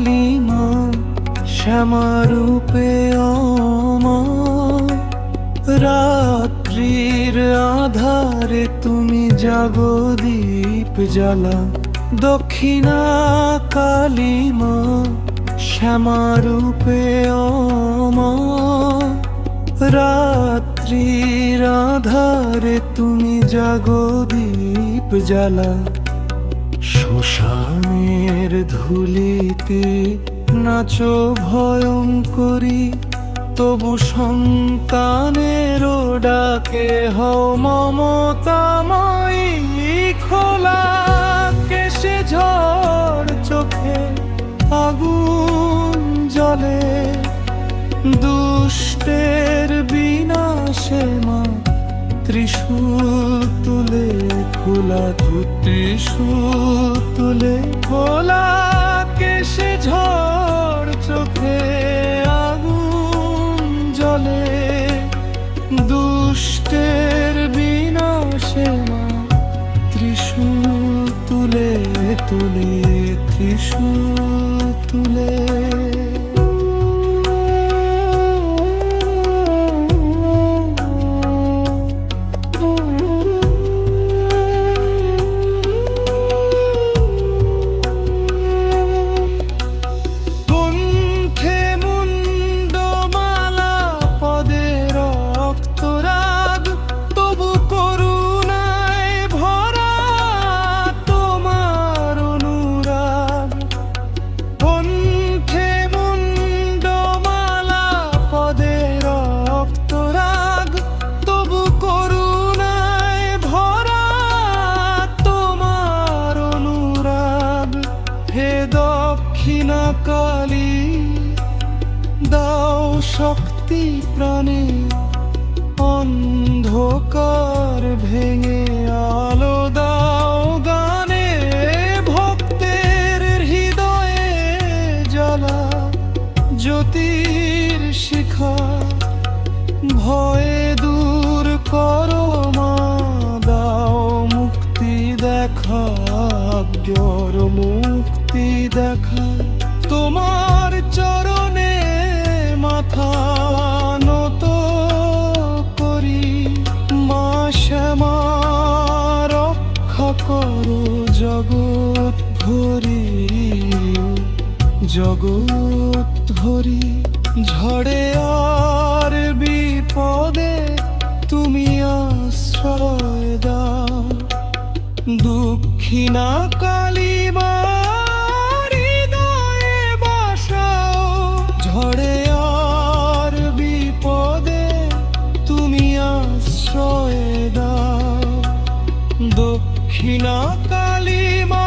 কালিমা শ্যামারূপে অমর। রাত্রির আধারে তুমি জাগো দীপ জ্বালা, দক্ষিণা কালিমা শ্যামারূপে অমর। রাত্রির আধারে তুমি জাগো দীপ জ্বালা, শ্মশানের ধূলিতে নাচো ভয়ঙ্করী, তবু সন্তানের ডাকে হও মমতাময়ী। খোলা কেশে ঝড় চোখে আগুন জ্বলে, দুষ্টের বিনাশে মা ত্রিশূল তুলে, খোলা ত্রিশূল তুলে। খোলা কেশে ঝড় চোখে আগুন জ্বলে, দুষ্টের বিনাশে মা ত্রিশূল তুলে তুলে, ত্রিশূল তুলে। দক্ষিণা কালী দাও শক্তি প্রাণে, অন্ধকার ভেঙে আলো দাও গানে। ভক্তের হৃদয়ে জ্বালা জ্যোতির শিখা, ভয়ে দূর করো মা, দাও মুক্তি দেখা, জ্ঞর মুক্তি দেখা। তোমার চরণে মাথা নত করি, মা শ্যামা রক্ষা করো জগৎ ভরি, জগৎ ভরি। ঝড়ে আর বিপদে তুমি আশ্রয় দাও, দক্ষিণা কালিমা হৃদয়ে বাসাও। ঝড়ে আর বিপদে তুমি আশ্রয় দাও, দক্ষিণা কালিমা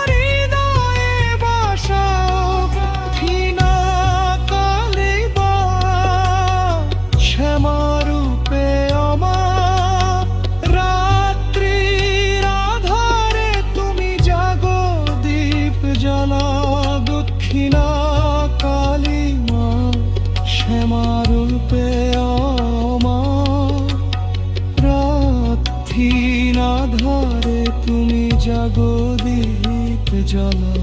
হৃদয়ে বাসাও। দক্ষিণা কালিমা শ্যামারূপে অমর। রাত্রির আধারে তুমি জাগো দীপ জ্বালা, দক্ষিণা কালিমা শ্যামারূপে অমর। রাত্রির আধারে তুমি জাগো দীপ জ্বালা।